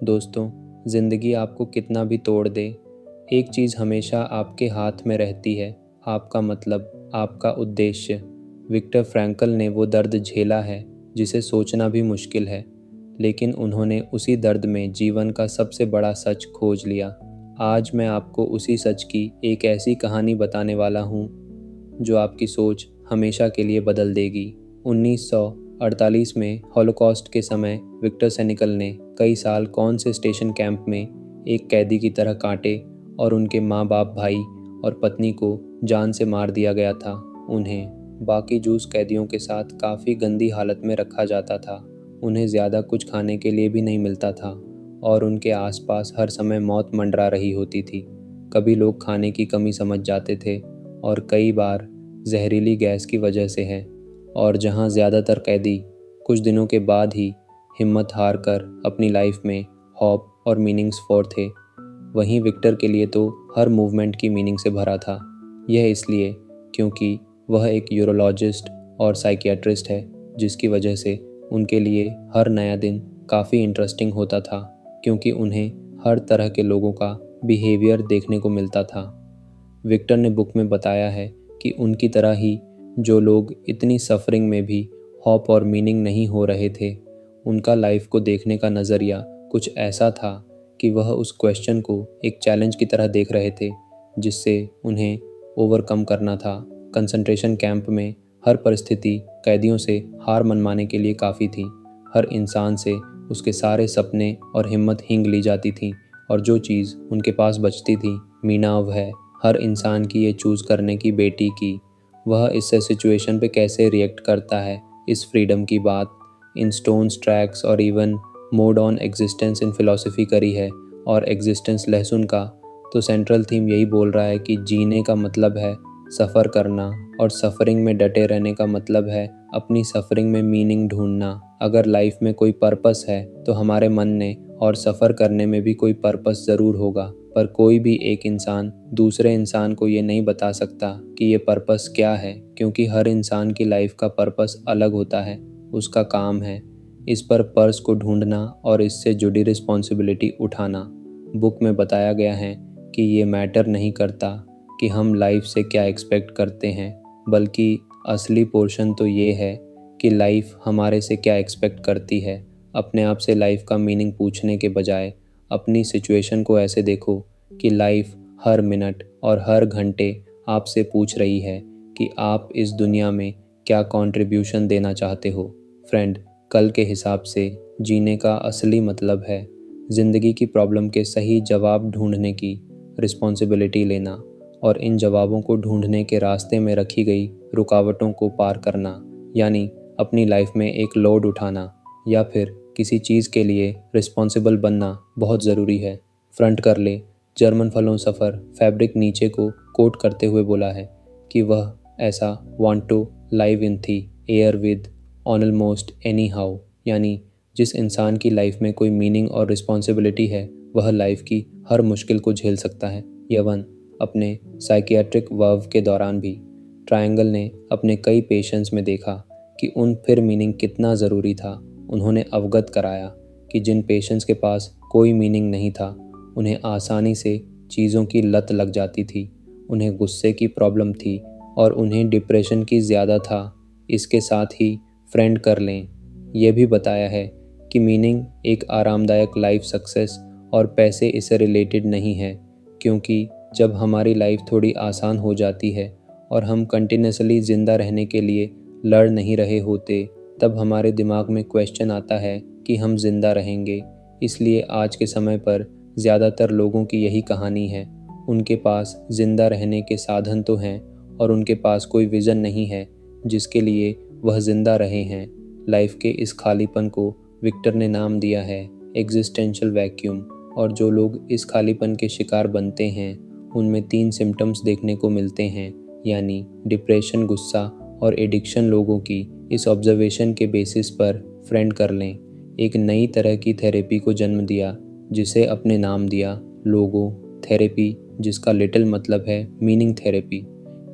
दोस्तों, ज़िंदगी आपको कितना भी तोड़ दे, एक चीज़ हमेशा आपके हाथ में रहती है, आपका मतलब, आपका उद्देश्य। विक्टर फ्रैंकल ने वो दर्द झेला है जिसे सोचना भी मुश्किल है, लेकिन उन्होंने उसी दर्द में जीवन का सबसे बड़ा सच खोज लिया। आज मैं आपको उसी सच की एक ऐसी कहानी बताने वाला हूँ जो आपकी सोच हमेशा के लिए बदल देगी। 1948 में हॉलोकॉस्ट के समय विक्टर सेनिकल ने कई साल कौन से स्टेशन कैंप में एक कैदी की तरह काटे और उनके माँ बाप, भाई और पत्नी को जान से मार दिया गया था। उन्हें बाकी जूस कैदियों के साथ काफ़ी गंदी हालत में रखा जाता था। उन्हें ज़्यादा कुछ खाने के लिए भी नहीं मिलता था और उनके आसपास हर समय मौत मंडरा रही होती थी। कभी लोग खाने की कमी समझ जाते थे और कई बार जहरीली गैस की वजह से है। और जहाँ ज़्यादातर कैदी कुछ दिनों के बाद ही हिम्मत हार कर अपनी लाइफ में होप और मीनिंग्स फॉर थे, वहीं विक्टर के लिए तो हर मूवमेंट की मीनिंग से भरा था। यह इसलिए क्योंकि वह एक यूरोलॉजिस्ट और साइकियाट्रिस्ट है, जिसकी वजह से उनके लिए हर नया दिन काफ़ी इंटरेस्टिंग होता था, क्योंकि उन्हें हर तरह के लोगों का बिहेवियर देखने को मिलता था। विक्टर ने बुक में बताया है कि उनकी तरह ही जो लोग इतनी सफरिंग में भी होप और मीनिंग नहीं हो रहे थे, उनका लाइफ को देखने का नज़रिया कुछ ऐसा था कि वह उस क्वेश्चन को एक चैलेंज की तरह देख रहे थे जिससे उन्हें ओवरकम करना था। कंसंट्रेशन कैंप में हर परिस्थिति कैदियों से हार मनवाने के लिए काफ़ी थी। हर इंसान से उसके सारे सपने और हिम्मत छीन ली जाती थी और जो चीज़ उनके पास बचती थी, मीना वह हर इंसान की ये चूज़ करने की बेटी की वह इससे सिचुएशन पे कैसे रिएक्ट करता है। इस फ्रीडम की बात इन स्टोन्स ट्रैक्स और even mode on existence in philosophy करी है। और एग्जिस्टेंस लहसुन का तो सेंट्रल थीम यही बोल रहा है कि जीने का मतलब है सफ़र करना और सफ़रिंग में डटे रहने का मतलब है अपनी सफ़रिंग में मीनिंग ढूंढना। अगर लाइफ में कोई पर्पस है तो हमारे मन ने और सफ़र करने में भी कोई पर्पस ज़रूर होगा, पर कोई भी एक इंसान दूसरे इंसान को ये नहीं बता सकता कि ये पर्पस क्या है, क्योंकि हर इंसान की लाइफ का पर्पस अलग होता है। उसका काम है इस पर पर्स को ढूंढना और इससे जुड़ी रिस्पॉन्सिबिलिटी उठाना। बुक में बताया गया है कि ये मैटर नहीं करता कि हम लाइफ से क्या एक्सपेक्ट करते हैं, बल्कि असली पोर्शन तो ये है कि लाइफ हमारे से क्या एक्सपेक्ट करती है। अपने आप से लाइफ का मीनिंग पूछने के बजाय अपनी सिचुएशन को ऐसे देखो कि लाइफ हर मिनट और हर घंटे आपसे पूछ रही है कि आप इस दुनिया में क्या कंट्रीब्यूशन देना चाहते हो। फ्रेंड, कल के हिसाब से जीने का असली मतलब है ज़िंदगी की प्रॉब्लम के सही जवाब ढूंढने की रिस्पॉन्सिबिलिटी लेना और इन जवाबों को ढूंढने के रास्ते में रखी गई रुकावटों को पार करना, यानी अपनी लाइफ में एक लोड उठाना या फिर किसी चीज़ के लिए रिस्पॉन्सिबल बनना बहुत ज़रूरी है। फ्रंट कर ले जर्मन फलोसफर फैब्रिक नीचे को कोट करते हुए बोला है कि वह ऐसा वांट टू लाइव इन थी air with almost any how, यानी जिस इंसान की लाइफ में कोई मीनिंग और रिस्पॉन्सिबिलिटी है वह लाइफ की हर मुश्किल को झेल सकता है। यवन अपने साइकियाट्रिक वर्व के दौरान भी ट्रायंगल ने अपने कई पेशेंट्स में देखा कि उन फिर मीनिंग कितना ज़रूरी था। उन्होंने अवगत कराया कि जिन पेशेंट्स के पास कोई मीनिंग नहीं था उन्हें आसानी से चीज़ों की लत लग जाती थी, उन्हें गुस्से की प्रॉब्लम थी और उन्हें डिप्रेशन की ज़्यादा था। इसके साथ ही फ्रेंड कर लें यह भी बताया है कि मीनिंग एक आरामदायक लाइफ सक्सेस और पैसे इससे रिलेटेड नहीं है, क्योंकि जब हमारी लाइफ थोड़ी आसान हो जाती है और हम कंटिन्यूसली ज़िंदा रहने के लिए लड़ नहीं रहे होते, तब हमारे दिमाग में क्वेश्चन आता है कि हम जिंदा रहेंगे। इसलिए आज के समय पर ज़्यादातर लोगों की यही कहानी है। उनके पास ज़िंदा रहने के साधन तो हैं और उनके पास कोई विज़न नहीं है जिसके लिए वह ज़िंदा रहे हैं। लाइफ के इस खालीपन को विक्टर ने नाम दिया है एग्जिस्टेंशियल वैक्यूम। और जो लोग इस खालीपन के शिकार बनते हैं उनमें 3 सिम्टम्स देखने को मिलते हैं, यानी डिप्रेशन, गुस्सा और एडिक्शन। लोगों की इस ऑब्जर्वेशन के बेसिस पर फ्रेंड कर लें एक नई तरह की थेरेपी को जन्म दिया जिसे अपने नाम दिया लोगो थेरेपी, जिसका लिटिल मतलब है मीनिंग थेरेपी।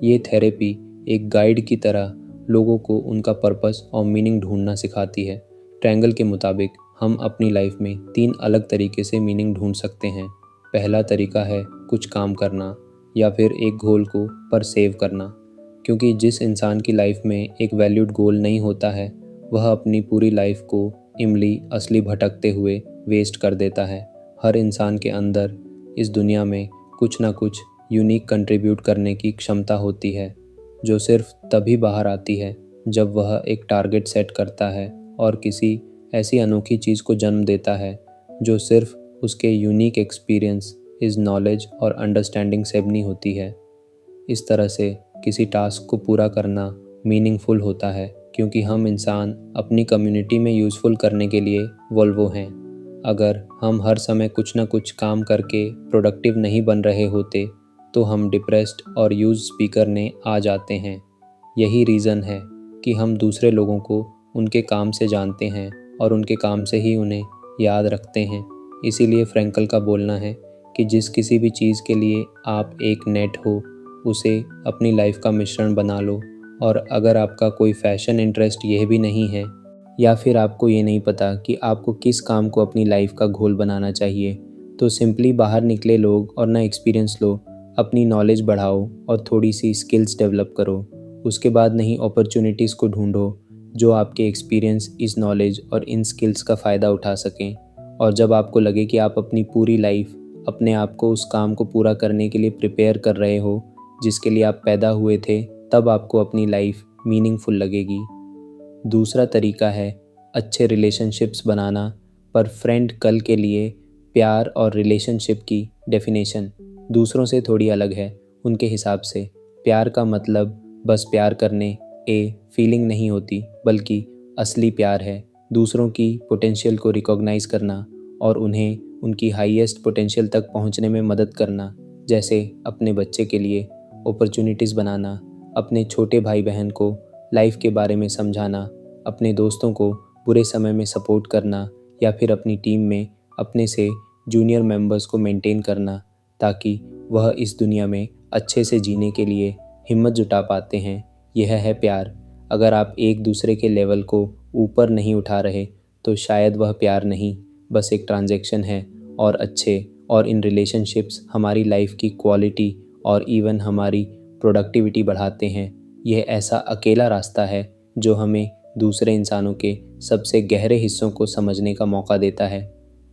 ये थेरेपी एक गाइड की तरह लोगों को उनका पर्पस और मीनिंग ढूंढना सिखाती है। ट्रायंगल के मुताबिक हम अपनी लाइफ में 3 अलग तरीके से मीनिंग ढूंढ सकते हैं। पहला तरीका है कुछ काम करना या फिर एक गोल को परसेव करना, क्योंकि जिस इंसान की लाइफ में एक वैल्यूड गोल नहीं होता है वह अपनी पूरी लाइफ को इमली असली भटकते हुए वेस्ट कर देता है। हर इंसान के अंदर इस दुनिया में कुछ ना कुछ यूनिक कंट्रीब्यूट करने की क्षमता होती है, जो सिर्फ तभी बाहर आती है जब वह एक टारगेट सेट करता है और किसी ऐसी अनोखी चीज़ को जन्म देता है जो सिर्फ उसके यूनिक एक्सपीरियंस, इस नॉलेज और अंडरस्टैंडिंग से बनी होती है। इस तरह से किसी टास्क को पूरा करना मीनिंगफुल होता है, क्योंकि हम इंसान अपनी कम्युनिटी में यूज़फुल करने के लिए वोल्वो हैं। अगर हम हर समय कुछ ना कुछ काम करके प्रोडक्टिव नहीं बन रहे होते तो हम डिप्रेस्ड और यूज स्पीकर ने आ जाते हैं। यही रीज़न है कि हम दूसरे लोगों को उनके काम से जानते हैं और उनके काम से ही उन्हें याद रखते हैं। इसीलिए फ्रैंकल का बोलना है कि जिस किसी भी चीज़ के लिए आप एक नेट हो, उसे अपनी लाइफ का मिश्रण बना लो। और अगर आपका कोई फैशन इंटरेस्ट यह भी नहीं है, या फिर आपको ये नहीं पता कि आपको किस काम को अपनी लाइफ का घोल बनाना चाहिए, तो सिंपली बाहर निकले लोग और ना एक्सपीरियंस लो, अपनी नॉलेज बढ़ाओ और थोड़ी सी स्किल्स डेवलप करो। उसके बाद नई अपॉर्चुनिटीज़ को ढूंढो जो आपके एक्सपीरियंस, इस नॉलेज और इन स्किल्स का फ़ायदा उठा सकें। और जब आपको लगे कि आप अपनी पूरी लाइफ अपने आप को उस काम को पूरा करने के लिए प्रिपेयर कर रहे हो जिसके लिए आप पैदा हुए थे, तब आपको अपनी लाइफ मीनिंगफुल लगेगी। दूसरा तरीका है अच्छे रिलेशनशिप्स बनाना। पर फ्रेंड कल के लिए प्यार और रिलेशनशिप की डेफिनेशन दूसरों से थोड़ी अलग है। उनके हिसाब से प्यार का मतलब बस प्यार करने फीलिंग नहीं होती, बल्कि असली प्यार है दूसरों की पोटेंशियल को रिकॉग्नाइज करना और उन्हें उनकी हाईएस्ट पोटेंशियल तक पहुंचने में मदद करना। जैसे अपने बच्चे के लिए अपॉर्चुनिटीज़ बनाना, अपने छोटे भाई बहन को लाइफ के बारे में समझाना, अपने दोस्तों को बुरे समय में सपोर्ट करना, या फिर अपनी टीम में अपने से जूनियर मेंबर्स को मेंटेन करना, ताकि वह इस दुनिया में अच्छे से जीने के लिए हिम्मत जुटा पाते हैं। यह है प्यार। अगर आप एक दूसरे के लेवल को ऊपर नहीं उठा रहे तो शायद वह प्यार नहीं, बस एक ट्रांजैक्शन है। और अच्छे और इन रिलेशनशिप्स हमारी लाइफ की क्वालिटी और इवन हमारी प्रोडक्टिविटी बढ़ाते हैं। यह ऐसा अकेला रास्ता है जो हमें दूसरे इंसानों के सबसे गहरे हिस्सों को समझने का मौका देता है।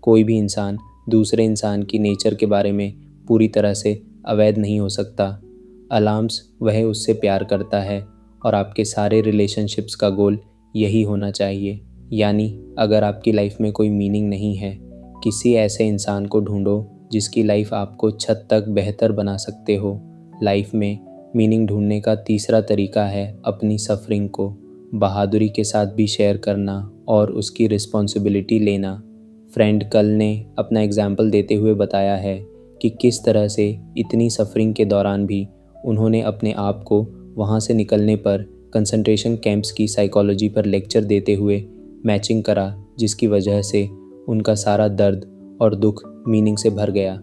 कोई भी इंसान दूसरे इंसान की नेचर के बारे में पूरी तरह से अवैध नहीं हो सकता। अलार्म्स वह उससे प्यार करता है और आपके सारे रिलेशनशिप्स का गोल यही होना चाहिए। यानी अगर आपकी लाइफ में कोई मीनिंग नहीं है, किसी ऐसे इंसान को ढूंढो जिसकी लाइफ आपको छत तक बेहतर बना सकते हो। लाइफ में मीनिंग ढूंढने का तीसरा तरीका है अपनी सफरिंग को बहादुरी के साथ भी शेयर करना और उसकी रिस्पॉन्सिबिलिटी लेना। फ्रेंड कल ने अपना एग्जाम्पल देते हुए बताया है कि किस तरह से इतनी सफरिंग के दौरान भी उन्होंने अपने आप को वहाँ से निकलने पर कंसंट्रेशन कैंप्स की साइकोलॉजी पर लेक्चर देते हुए मैचिंग करा, जिसकी वजह से उनका सारा दर्द और दुख मीनिंग से भर गया।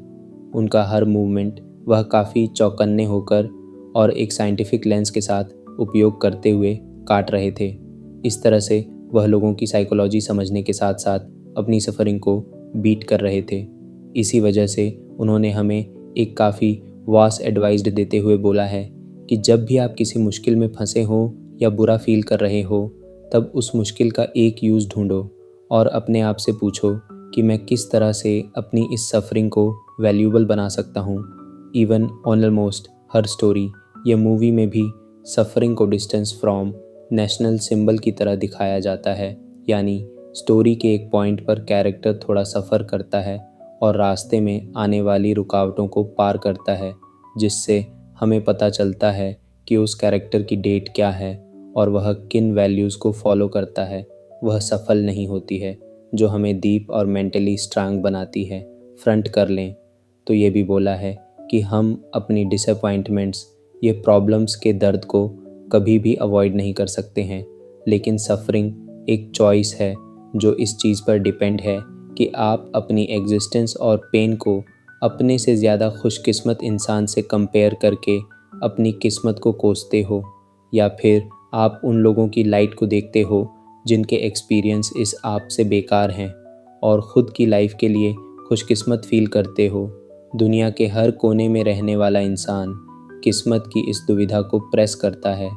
उनका हर मूवमेंट वह काफ़ी चौकन्ने होकर और एक साइंटिफिक लेंस के साथ उपयोग करते हुए काट रहे थे। इस तरह से वह लोगों की साइकोलॉजी समझने के साथ साथ अपनी सफरिंग को बीट कर रहे थे। इसी वजह से उन्होंने हमें एक काफ़ी वास्ट एडवाइस देते हुए बोला है कि जब भी आप किसी मुश्किल में फंसे हो या बुरा फील कर रहे हो, तब उस मुश्किल का एक यूज़ ढूंढो और अपने आप से पूछो कि मैं किस तरह से अपनी इस सफरिंग को वैल्यूएबल बना सकता हूँ। इवन ऑलमोस्ट हर स्टोरी या मूवी में भी सफरिंग को डिस्टेंस फ्रॉम नेशनल सिंबल की तरह दिखाया जाता है। यानी स्टोरी के एक पॉइंट पर कैरेक्टर थोड़ा सफ़र करता है और रास्ते में आने वाली रुकावटों को पार करता है, जिससे हमें पता चलता है कि उस कैरेक्टर की डेट क्या है और वह किन वैल्यूज़ को फॉलो करता है। वह सफल नहीं होती है जो हमें डीप और मेंटली स्ट्रांग बनाती है। फ्रंट कर लें तो ये भी बोला है कि हम अपनी डिसअपॉइंटमेंट्स, ये प्रॉब्लम्स के दर्द को कभी भी अवॉइड नहीं कर सकते हैं, लेकिन सफरिंग एक चॉइस है जो इस चीज़ पर डिपेंड है कि आप अपनी एग्जिस्टेंस और पेन को अपने से ज़्यादा खुशकिस्मत इंसान से कंपेयर करके अपनी किस्मत को कोसते हो, या फिर आप उन लोगों की लाइट को देखते हो जिनके एक्सपीरियंस इस आप से बेकार हैं और ख़ुद की लाइफ के लिए खुशकिस्मत फील करते हो। दुनिया के हर कोने में रहने वाला इंसान किस्मत की इस दुविधा को प्रेस करता है,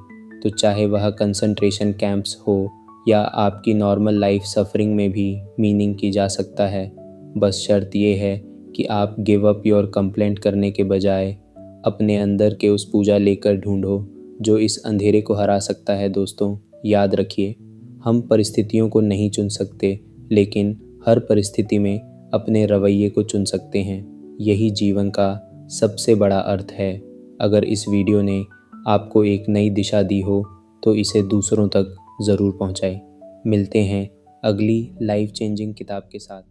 तो चाहे वह कंसंट्रेशन कैंप्स हो या आपकी नॉर्मल लाइफ सफरिंग में भी मीनिंग की जा सकता है। बस शर्त ये है कि आप गिव अप योर कंप्लेंट करने के बजाय अपने अंदर के उस पूजा लेकर ढूंढो जो इस अंधेरे को हरा सकता है। दोस्तों, याद रखिए, हम परिस्थितियों को नहीं चुन सकते, लेकिन हर परिस्थिति में अपने रवैये को चुन सकते हैं। यही जीवन का सबसे बड़ा अर्थ है। अगर इस वीडियो ने आपको एक नई दिशा दी हो तो इसे दूसरों तक ज़रूर पहुंचाएं। मिलते हैं अगली लाइफ चेंजिंग किताब के साथ।